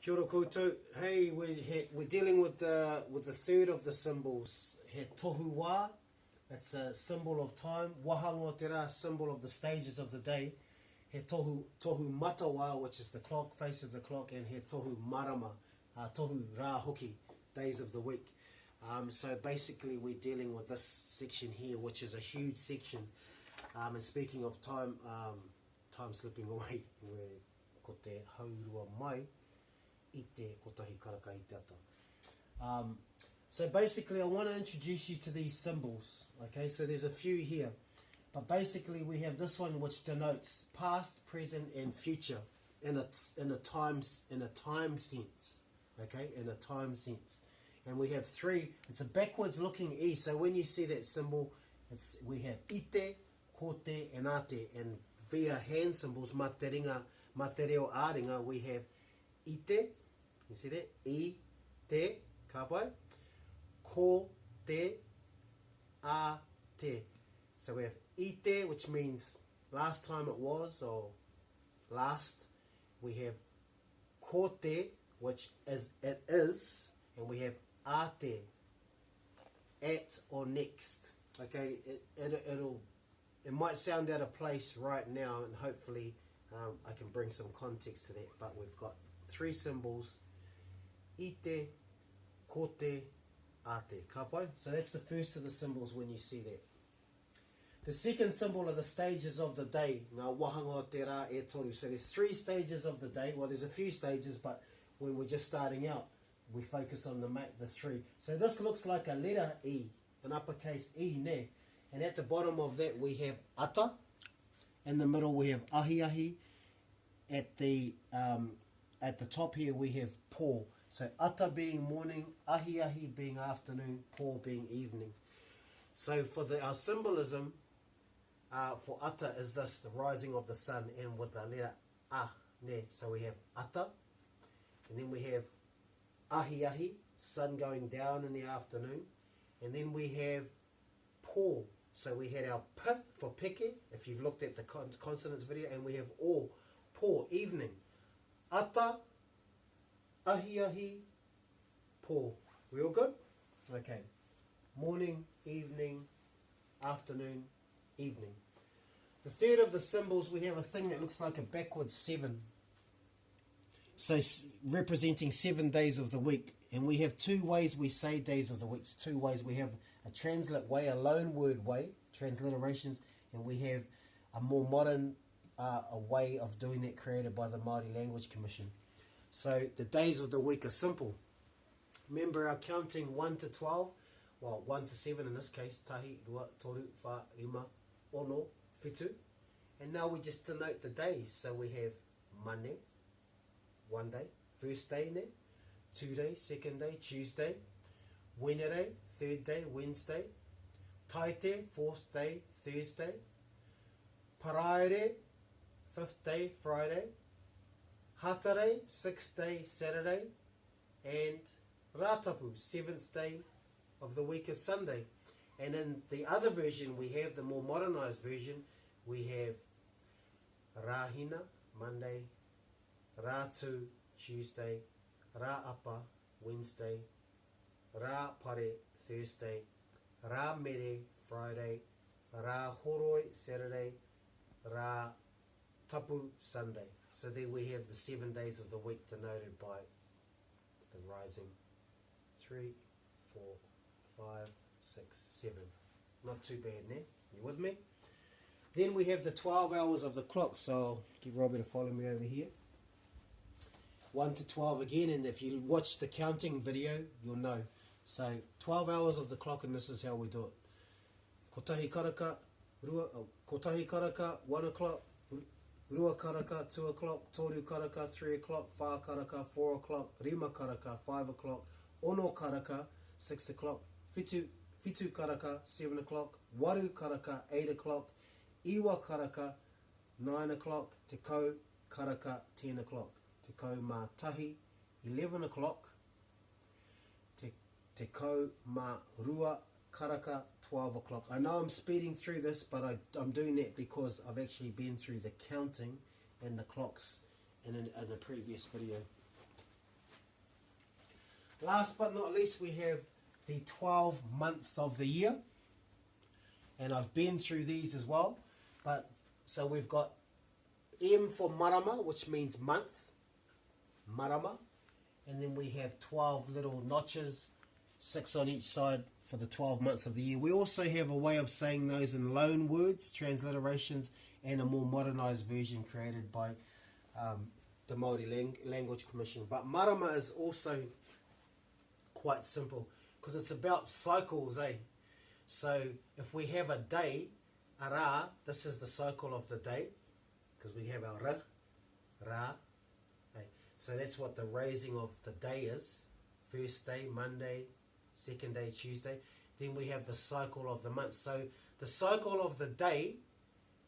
Kia ora koutou. Hey, we're dealing with the third of the symbols. He Tohu wā, it's a symbol of time. Wahanga te rā, symbol of the stages of the day. He Tohu Matawā, which is the clock, face of the clock, and he Tohu Marama, Tohu rā hoki, days of the week. So basically we're dealing with this section here, which is a huge section. And speaking of time, time slipping away, where ko te haurua mai, I te kotahi karaka I te ata. So basically I want to introduce you to these symbols. Okay, so there's a few here. But basically we have this one which denotes past, present and future in a time sense. Okay, in a time sense. And we have three. It's a backwards looking E. So when you see that symbol, we have ite, kote and ate. And via hand symbols, ma te reo āringa, we have ite, you see that? I, te, ka pai, ko, te, a, te. So we have ite, which means last time it was, or last. We have kote, which is it is. And we have ate, at or next. Okay, it might sound out of place right now, and hopefully I can bring some context to that. But we've got three symbols: ite, kote, ate. Ka pai? So that's the first of the symbols when you see that. The second symbol are the stages of the day. Ngā wahanga te rā e toru. So there's three stages of the day. Well, there's a few stages, but when we're just starting out, we focus on the three. So this looks like a letter E, an uppercase E, ne? And at the bottom of that we have ata. In the middle we have ahi ahi. At the top here we have po. So ata being morning, ahi ahi being afternoon, po being evening. So for our symbolism for ata is this, the rising of the sun, and with the letter a, ne? So we have ata, and then we have ahi ahi, sun going down in the afternoon, and then we have po. So we had our p for peke, if you've looked at the consonants video, and we have o, po, evening. Ata, ahi ahi, po. We all good? Okay. Morning, evening, afternoon, evening. The third of the symbols, we have a thing that looks like a backwards 7. So representing 7 days of the week. And we have two ways we say days of the week. Two ways. We have a translate way, a loan word way, transliterations, and we have a more modern a way of doing that created by the Māori Language Commission. So the days of the week are simple. Remember our counting 1 to 12? Well, 1 to 7 in this case. Tahi, rua, toru, wha, rima, ono, whitu. And now we just denote the days. So we have Mane, 1 day, first day, ne? 2 days, second day, Tuesday. Wenere, third day, Wednesday. Taite, fourth day, Thursday. Paraere, fifth day, Friday. Hatare, sixth day, Saturday. And Rātapu, seventh day of the week is Sunday. And in the other version we have, the more modernized version, we have Rahina, Monday, Rātu, Tuesday, Rāapa, Wednesday, Rāpare, Thursday, Rāmere, Friday, Rāhoroi, Saturday, Rātapu, Sunday. So there we have the 7 days of the week denoted by the rising 3, 4, 5, 6, 7. Not too bad, ne? You with me? Then we have the 12 hours of the clock. So I'll get Robbie to follow me over here. 1 to 12 again, and if you watch the counting video, you'll know. So 12 hours of the clock, and this is how we do it. Kotahi karaka, kotahi karaka, 1 o'clock, rua karaka, 2 o'clock, toru karaka, 3 o'clock, wha karaka, 4 o'clock, rima karaka, 5 o'clock, ono karaka, 6 o'clock, whitu karaka, 7 o'clock, waru karaka, 8 o'clock, iwa karaka, 9 o'clock, te kau karaka, 10 o'clock. Te kau mā tahi, 11 o'clock. Te kau mā rua karaka, 12 o'clock. I know I'm speeding through this, but I'm doing that because I've actually been through the counting and the clocks in a previous video. Last but not least, we have the 12 months of the year. And I've been through these as well. But so we've got M for Marama, which means month. Marama. And then we have 12 little notches, 6 on each side for the 12 months of the year. We also have a way of saying those in loan words, transliterations, and a more modernized version created by the Māori Language Commission. But Marama is also quite simple because it's about cycles, eh? So if we have a day, a rā, this is the cycle of the day because we have our rā. So that's what the raising of the day is. First day, Monday, second day, Tuesday. Then we have the cycle of the month. So the cycle of the day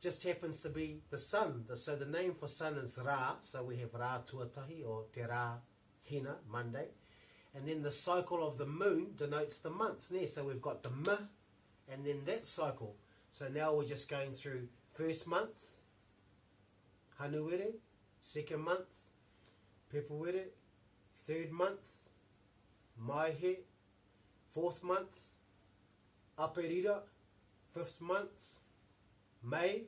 just happens to be the sun. So the name for sun is Rā. So we have Rā Tuatahi or Te Rā Hina, Monday. And then the cycle of the moon denotes the months. So we've got the M and then that cycle. So now we're just going through first month, Hanuere, second month, Pepawere, third month, Maihe, fourth month, Aperira, fifth month, May,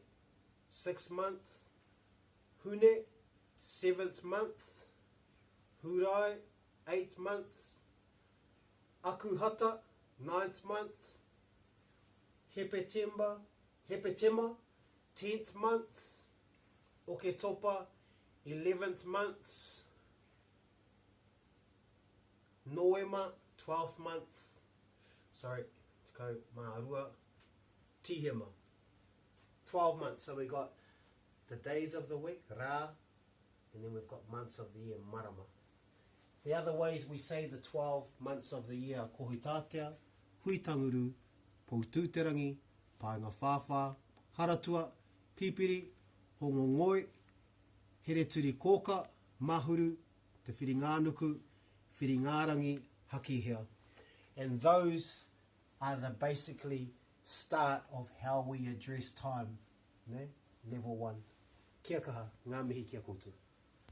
sixth month, Hune, seventh month, Hurai, eighth month, Akuhata, ninth month, Hepetema, 10th month, Oketopa, 11th month, Noema, 12th month, Tekau Mārua, Tihema, 12 months. So we got the days of the week, Rā, and then we've got months of the year, Marama. The other ways we say the 12 months of the year are Kohitātea, Huitanguru, Poutūterangi, Paenga Whāwha, Haratua, Pipiri, Hongongoi, Hereturi Koka, Mahuru, Te Whiringānuku, Whiringārangi, Hakihea. And those are the basically start of how we address time. Ne? Level 1. Kia kaha, ngā mihi kia koutou.